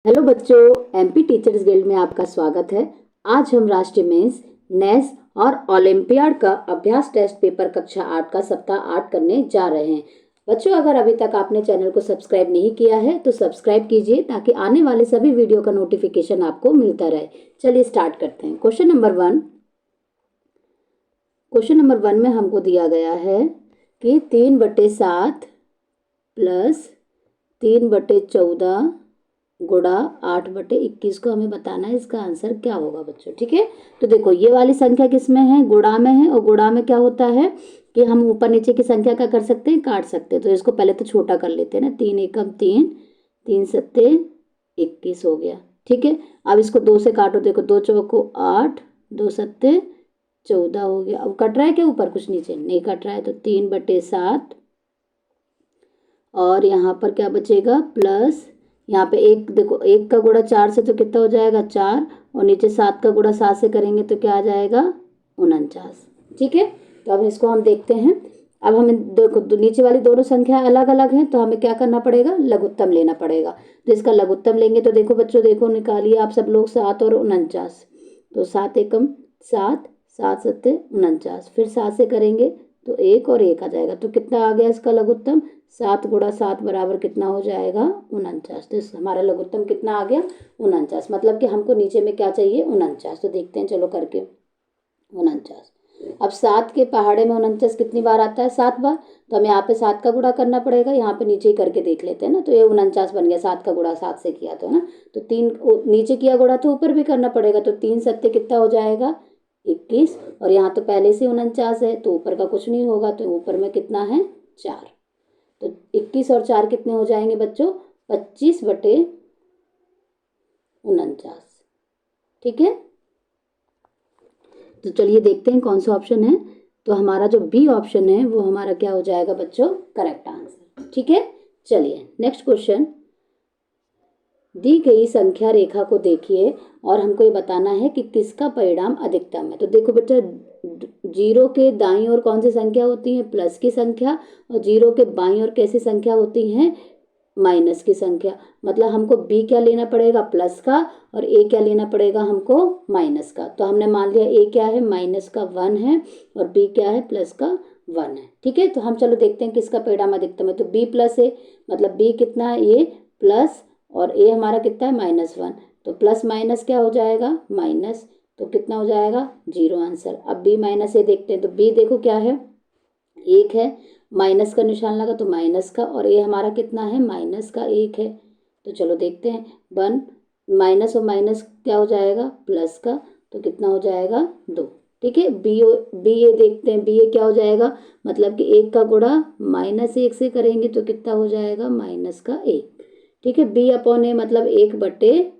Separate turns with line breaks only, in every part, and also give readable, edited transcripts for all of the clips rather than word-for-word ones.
Hello बच्चों, MP teachers guild में आपका स्वागत है। आज हम राष्ट्रीय मेंस, नेस और ओलंपियाड का अभ्यास टेस्ट पेपर कक्षा 8 का सप्ताह 8 करने जा रहे हैं। बच्चों, अगर अभी तक आपने चैनल को सब्सक्राइब नहीं किया है तो सब्सक्राइब कीजिए ताकि आने वाले सभी वीडियो का नोटिफिकेशन आपको मिलता रहे। चलिए स्टार्ट करते हैं। क्वेश्चन नंबर वन में हमको दिया गया है कि 3/7 प्लस 3/14 गुणा 8/21 को हमें बताना है इसका आंसर क्या होगा बच्चों। ठीक है, तो देखो ये वाली संख्या किस में है, गुणा में है, और गुणा में क्या होता है कि हम ऊपर नीचे की संख्या क्या कर सकते हैं, काट सकते हैं। तो इसको पहले तो छोटा कर लेते हैं ना, 3 एकम 3, 3 सत्ते 21 हो गया। ठीक है, अब इसको 2 से काटो, देखो 2 चौको 8, 2 सत्ते 14 हो गया। अब कट रहा है क्या ऊपर, कुछ नीचे नहीं कट रहा है, तो 3/7 और यहाँ पर क्या बचेगा प्लस, यहाँ पे एक देखो, 1 का गुणा 4 से तो कितना हो जाएगा 4, और नीचे 7 का गुणा 7 से करेंगे तो क्या आ जाएगा 49। ठीक है, तो अब इसको हम देखते हैं। अब हमें देखो नीचे वाली दोनों संख्या अलग अलग हैं, तो हमें क्या करना पड़ेगा, लघुत्तम लेना पड़ेगा। तो इसका लघुत्तम लेंगे तो देखो बच्चों, देखो निकालिए आप सब लोग 7 और 49। तो 7 एकम 7, 7 सत्ते 49, फिर 7 से करेंगे तो 1 और 1 आ जाएगा। तो कितना आ गया इसका लघुत्तम, 7 गुणा 7 बराबर कितना हो जाएगा 49। तो हमारा लघुत्तम कितना आ गया 49, मतलब कि हमको नीचे में क्या चाहिए 49। तो देखते हैं चलो करके 49। अब 7 के पहाड़े में 49 कितनी बार आता है, 7 बार। तो हमें यहाँ पे 7 का गुणा करना पड़ेगा, यहाँ पे नीचे ही करके देख लेते हैं ना। तो ये 49 बन गया, 7 का गुणा 7 से किया तो है ना। तो 3 नीचे किया गुणा तो ऊपर भी करना पड़ेगा। तो 3 सत्ते कितना हो जाएगा 21, और यहाँ तो पहले से 49 है तो ऊपर का कुछ नहीं होगा, तो ऊपर में कितना है 4। तो 21 और 4 कितने हो जाएंगे बच्चों, 25/49। ठीक है, तो चलिए देखते हैं कौन सा ऑप्शन है। तो हमारा जो बी ऑप्शन है वो हमारा क्या हो जाएगा बच्चों, करेक्ट आंसर। ठीक है, चलिए नेक्स्ट क्वेश्चन। दी गई संख्या रेखा को देखिए और हमको ये बताना है कि किसका परिणाम अधिकतम है। तो देखो बच्चा, 0 के दाईं ओर कौन सी संख्या होती है, प्लस की संख्या, और 0 के बाईं ओर कैसी संख्या होती है, माइनस की संख्या। मतलब हमको बी क्या लेना पड़ेगा, प्लस का, और ए क्या लेना पड़ेगा हमको, माइनस का। तो हमने मान लिया ए क्या है, माइनस का 1 है, और बी क्या है, प्लस का 1 है। ठीक है, तो हम चलो देखते हैं किसका परिणाम अधिकतम है। तो बी प्लस ए, मतलब बी कितना है, ए प्लस, और ए हमारा कितना है -1। तो प्लस माइनस क्या हो जाएगा, माइनस, तो कितना हो जाएगा 0 आंसर। अब बी माइनस ए देखते हैं। तो बी देखो क्या है, 1 है, माइनस का निशान लगा तो माइनस का, और ए हमारा कितना है, माइनस का 1 है। तो चलो देखते हैं, 1 माइनस और माइनस क्या हो जाएगा, प्लस का, तो कितना हो जाएगा 2। ठीक है, बी ए देखते हैं, बी ए क्या हो जाएगा, मतलब कि 1 का गुणा -1 से करेंगे तो कितना हो जाएगा -1। ठीक है, बी अपॉन ए मतलब 1/,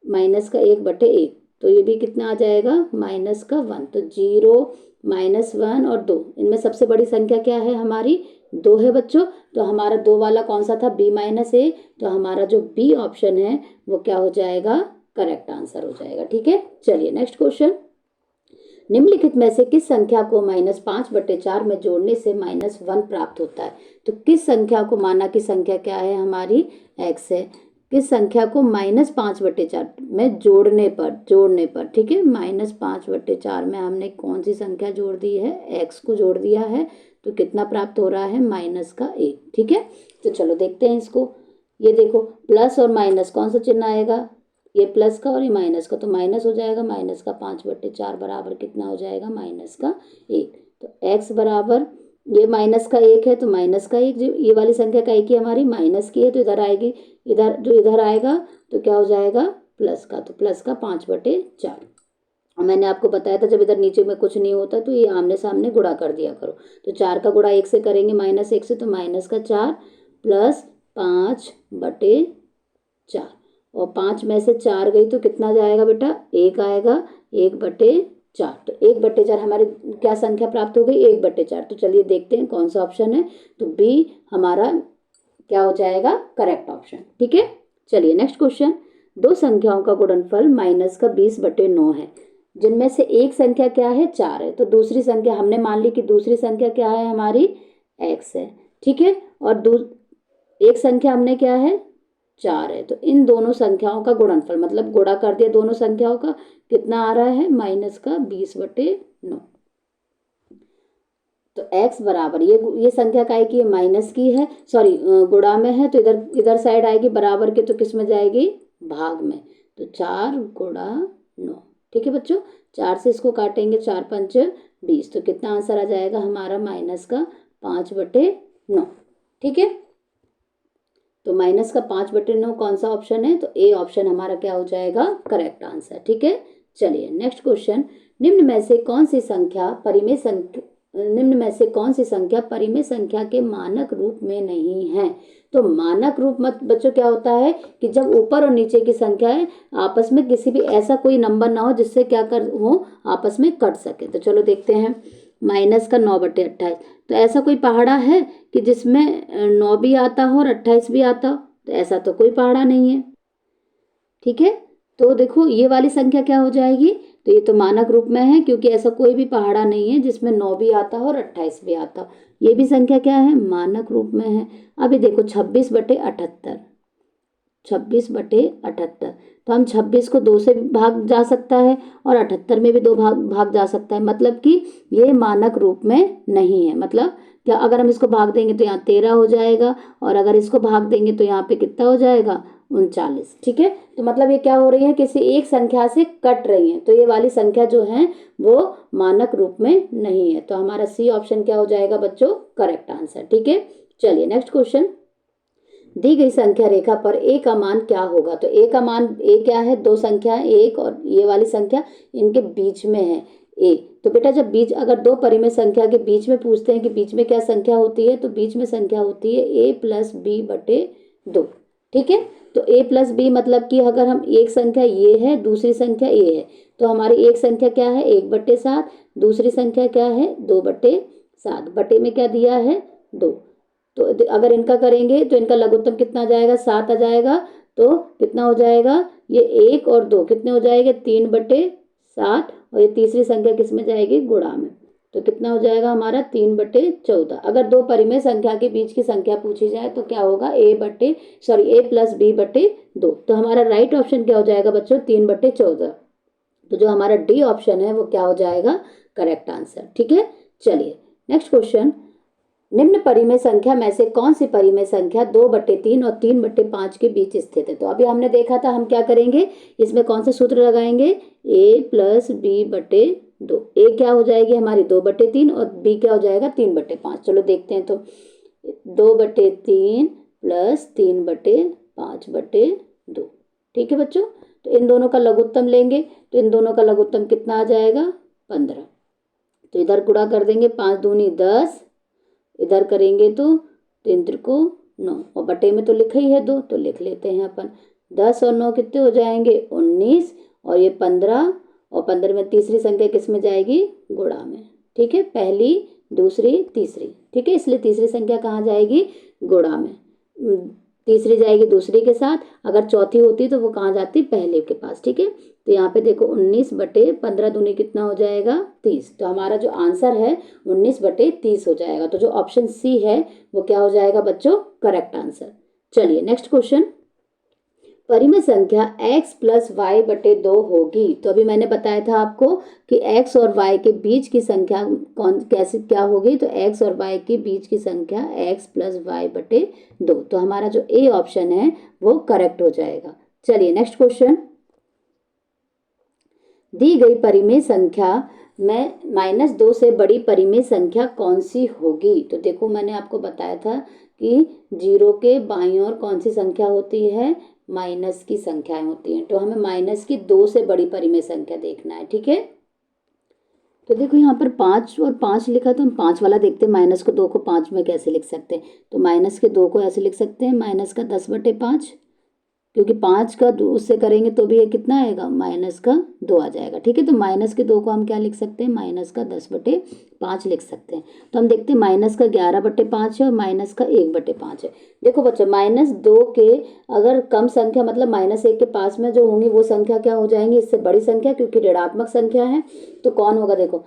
माइनस का 1/1, तो ये भी कितना आ जाएगा -1। तो 0 -1 और 2, इनमें सबसे बड़ी संख्या क्या है हमारी, 2 है बच्चों। तो हमारा 2 वाला कौन सा था, b - a। तो हमारा जो बी ऑप्शन है वो क्या हो जाएगा, करेक्ट आंसर हो जाएगा। ठीक है, चलिए नेक्स्ट क्वेश्चन। निम्नलिखित में से किस संख्या को -5/4 में जोड़ने से -1 प्राप्त होता है। तो किस संख्या को, माना की संख्या क्या है हमारी x है, किस संख्या को -5/4 में जोड़ने पर, ठीक है, -5/4 में हमने कौन सी संख्या जोड़ दी है, x को जोड़ दिया है, तो कितना प्राप्त हो रहा है -1। ठीक है, तो चलो देखते हैं इसको। ये देखो प्लस और माइनस कौन सा चिन्ह आएगा, ये प्लस का और ये माइनस का, तो माइनस हो जाएगा, माइनस का 5/4 बराबर कितना हो जाएगा -1। तो x बराबर, ये -1 है तो -1, ये वाली संख्या का एक ही हमारी माइनस की है, तो इधर आएगी, इधर जो इधर आएगा तो क्या हो जाएगा प्लस का, तो प्लस का 5/4। मैंने आपको बताया था जब इधर नीचे में कुछ नहीं होता तो ये आमने सामने गुणा कर दिया करो। तो 4 का गुणा 1 से करेंगे, -1 से, तो -4 प्लस 5/4, और 5 में से 4 गई तो कितना जाएगा बेटा, 1 आएगा, 1/4। तो 1/4 हमारी क्या संख्या प्राप्त हो गई, 1/4। तो चलिए देखते हैं कौन सा ऑप्शन है। तो बी हमारा क्या हो जाएगा, करेक्ट ऑप्शन। ठीक है, चलिए नेक्स्ट क्वेश्चन। दो संख्याओं का गुणनफल -20/9 है, जिनमें से एक संख्या क्या है, 4 है। तो दूसरी संख्या हमने मान ली कि दूसरी संख्या क्या है हमारी, x है। ठीक है, और एक संख्या हमने क्या है 4 है। तो इन दोनों संख्याओं का गुणनफल मतलब गुणा कर दिया दोनों संख्याओं का, कितना आ रहा है माइनस का 20/9। तो x बराबर ये संख्या का है कि ये माइनस की है, सॉरी गुणा में है, तो इधर इधर साइड आएगी बराबर के, तो किस में जाएगी भाग में। तो 4 गुणा 9। ठीक है बच्चों, 4 से इसको काटेंगे, 4 पंच 20, तो कितना आंसर आ जाएगा हमारा माइनस का 5/9। ठीक है, तो माइनस का 5/9 कौन सा ऑप्शन है, तो ए ऑप्शन हमारा क्या हो जाएगा करेक्ट आंसर। ठीक है, चलिए नेक्स्ट क्वेश्चन। निम्न में से कौन सी संख्या परिमेय संख्या के मानक रूप में नहीं है। तो मानक रूप मत बच्चों क्या होता है कि जब ऊपर और नीचे की संख्याएं आपस में किसी भी ऐसा कोई नंबर ना हो जिससे क्या कर हो आपस में कट सके। तो चलो देखते हैं, माइनस का 9/28। तो ऐसा कोई पहाड़ा है कि जिसमें 9 भी आता हो और 28 भी आता हो, तो ऐसा तो कोई पहाड़ा नहीं है। ठीक है, तो देखो ये वाली संख्या क्या हो जाएगी, तो ये तो मानक रूप में है क्योंकि ऐसा कोई भी पहाड़ा नहीं है जिसमें 9 भी आता हो और 28 भी आता हो। ये भी संख्या क्या है मानक रूप में है। अभी देखो 26/78, 26/78, तो हम 26 को 2 से भाग जा सकता है और 78 में भी 2 भाग जा सकता है, मतलब कि ये मानक रूप में नहीं है। मतलब क्या, अगर हम इसको भाग देंगे तो यहाँ 13 हो जाएगा और अगर इसको भाग देंगे तो यहाँ पे कितना हो जाएगा 39। ठीक है, तो मतलब ये क्या हो रही है किसी एक संख्या से कट रही है, तो ये वाली संख्या जो है वो मानक रूप में नहीं है। तो हमारा सी ऑप्शन क्या हो जाएगा बच्चों करेक्ट आंसर। ठीक है, चलिए नेक्स्ट क्वेश्चन। दी गई संख्या रेखा पर a का मान क्या होगा। तो a का मान, a क्या है, दो संख्या है एक और ये वाली संख्या, इनके बीच में है a। तो बेटा जब बीच, अगर दो परिमेय संख्या के बीच में पूछते हैं कि बीच में क्या संख्या होती है, तो बीच में संख्या होती है a+b/2। ठीक है, तो a+b मतलब कि अगर हम एक संख्या ये है दूसरी संख्या a है, तो हमारी एक संख्या क्या है 1/7, दूसरी संख्या क्या है 2/7, बटे में क्या दिया है 2। तो अगर इनका करेंगे तो इनका लघुत्तम कितना आ जाएगा 7 आ जाएगा। तो कितना हो जाएगा ये 1 और 2 कितने हो जाएंगे 3/7, और ये तीसरी संख्या किस में जाएगी गुणा में। तो कितना हो जाएगा हमारा 3/14। अगर दो परिमेय संख्या के बीच की संख्या पूछी जाए तो क्या होगा a+b/2। तो हमारा राइट ऑप्शन क्या हो जाएगा बच्चों 3/14। तो जो हमारा डी ऑप्शन है वो क्या हो जाएगा करेक्ट आंसर। ठीक है, चलिए नेक्स्ट क्वेश्चन। निम्न परिमेय संख्या में से कौन सी परिमेय संख्या 2/3 और 3/5 के बीच स्थित है। तो अभी हमने देखा था हम क्या करेंगे, इसमें कौन से सूत्र लगाएंगे a+b/2। ए क्या हो जाएगी हमारी 2/3 और बी क्या हो जाएगा 3/5। चलो देखते हैं, तो 2/3 + 3/5/2। ठीक है बच्चों, तो इन दोनों का लघुत्तम लेंगे, तो इन दोनों का लघुत्तम कितना आ जाएगा 15। तो इधर गुणा कर देंगे 5 दूनी 10, इधर करेंगे तो 3 त्रिको 9, और बटे में तो लिखा ही है 2, तो लिख लेते हैं अपन। 10 और 9 कितने हो जाएंगे 19, और ये 15, और 15 में तीसरी संख्या किस में जाएगी गुणा में। ठीक है, पहली दूसरी तीसरी, ठीक है, इसलिए तीसरी संख्या कहाँ जाएगी गुणा में, तीसरी जाएगी दूसरी के साथ, अगर चौथी होती तो वो कहाँ जाती पहले के पास। ठीक है, तो यहाँ पे देखो 19/15 दूनी कितना हो जाएगा 30। तो हमारा जो आंसर है 19/30 हो जाएगा। तो जो ऑप्शन सी है वो क्या हो जाएगा बच्चों करेक्ट आंसर। चलिए नेक्स्ट क्वेश्चन। परिमेय संख्या x + y/2 होगी। तो अभी मैंने बताया था आपको कि x और y के बीच की संख्या कौन कैसे क्या होगी, तो x और y के बीच की संख्या x + y/2। तो हमारा जो ए ऑप्शन है वो करेक्ट हो जाएगा। चलिए नेक्स्ट क्वेश्चन। दी गई परिमेय संख्या में -2 से बड़ी परिमेय संख्या कौन सी होगी। तो देखो मैंने आपको बताया था कि 0 के बाईं ओर कौन सी संख्या होती है माइनस की संख्याएं होती हैं, तो हमें -2 से बड़ी परिमेय संख्या देखना है। ठीक है, तो देखो यहाँ पर 5 और 5 लिखा, तो हम 5 वाला देखते हैं, -2 को 5 में कैसे लिख सकते हैं। तो -2 को ऐसे लिख सकते हैं -10/5, क्योंकि 5 का उससे करेंगे तो भी ये कितना आएगा -2 आ जाएगा। ठीक है, तो -2 को हम क्या लिख सकते हैं -10/5 लिख सकते हैं। तो हम देखते हैं -11/5 है और -1/5 है। देखो बच्चों -2 के अगर कम संख्या मतलब -1 के पास में जो होंगी वो संख्या क्या हो जाएंगी इससे बड़ी संख्या, क्योंकि ऋणात्मक संख्या है। तो कौन होगा, देखो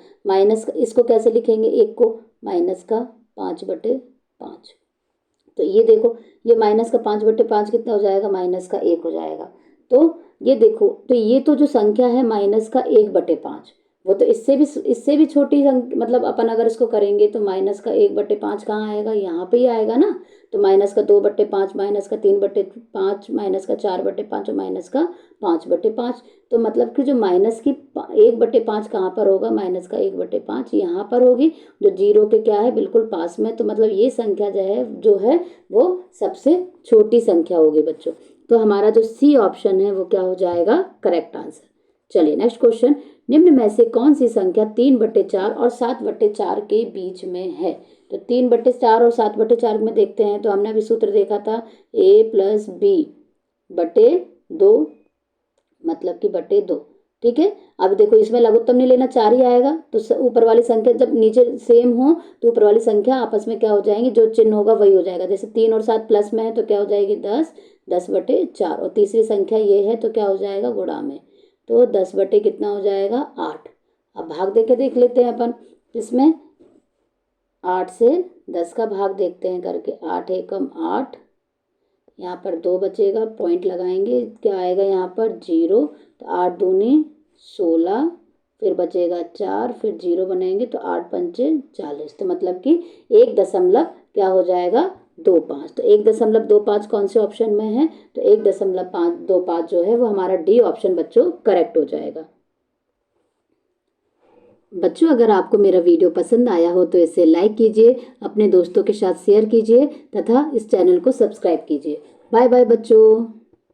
इसको कैसे लिखेंगे 1 को -5/5, तो ये देखो, ये माइनस का 5/5 कितना हो जाएगा, -1 हो जाएगा। तो ये देखो, तो ये तो जो संख्या है -1/5, वो तो इससे भी छोटी मतलब अपन अगर इसको करेंगे तो -1/5 कहाँ आएगा, यहाँ पे ही आएगा ना। तो -2/5, -3/5, -4/5 और -5/5। तो मतलब कि जो माइनस की 1/5 कहाँ पर होगा, -1/5 यहाँ पर होगी, जो जीरो के क्या है, बिल्कुल पास में। तो मतलब ये संख्या जो है वो सबसे छोटी संख्या होगी बच्चों। तो हमारा जो सी ऑप्शन है वो क्या हो जाएगा, करेक्ट आंसर। चलिए नेक्स्ट क्वेश्चन, निम्न में से कौन सी संख्या 3/4 और 7/4 के बीच में है। तो 3/4 और 7/4 में देखते हैं, तो हमने अभी सूत्र देखा था a+b/2, मतलब कि /2। ठीक है, अब देखो इसमें लघुत्तम नहीं लेना, 4 ही आएगा। तो ऊपर वाली संख्या जब नीचे सेम हो तो ऊपर वाली संख्या आपस में क्या हो जाएंगी, जो चिन्ह होगा वही हो जाएगा। जैसे 3 और 7 प्लस में है तो क्या हो जाएगी 10, 10/4। और तीसरी संख्या ये है तो क्या हो जाएगा, गुणा में। तो 10 बटे कितना हो जाएगा, 8। अब भाग देके देख लेते हैं अपन इसमें, 8 से 10 का भाग देखते हैं करके, 8 एकम 8, यहाँ पर 2 बचेगा, पॉइंट लगाएंगे, क्या आएगा यहाँ पर 0। तो 8 दूनी 16, फिर बचेगा 4, फिर 0 बनाएंगे तो 8 पंचे 40। तो मतलब कि 1 दशमलव क्या हो जाएगा, 25। तो 1.25 कौन से ऑप्शन में है, तो 1.525 जो है वो हमारा डी ऑप्शन बच्चों करेक्ट हो जाएगा। बच्चों अगर आपको मेरा वीडियो पसंद आया हो तो इसे लाइक कीजिए, अपने दोस्तों के साथ शेयर कीजिए तथा इस चैनल को सब्सक्राइब कीजिए। बाय बाय बच्चों।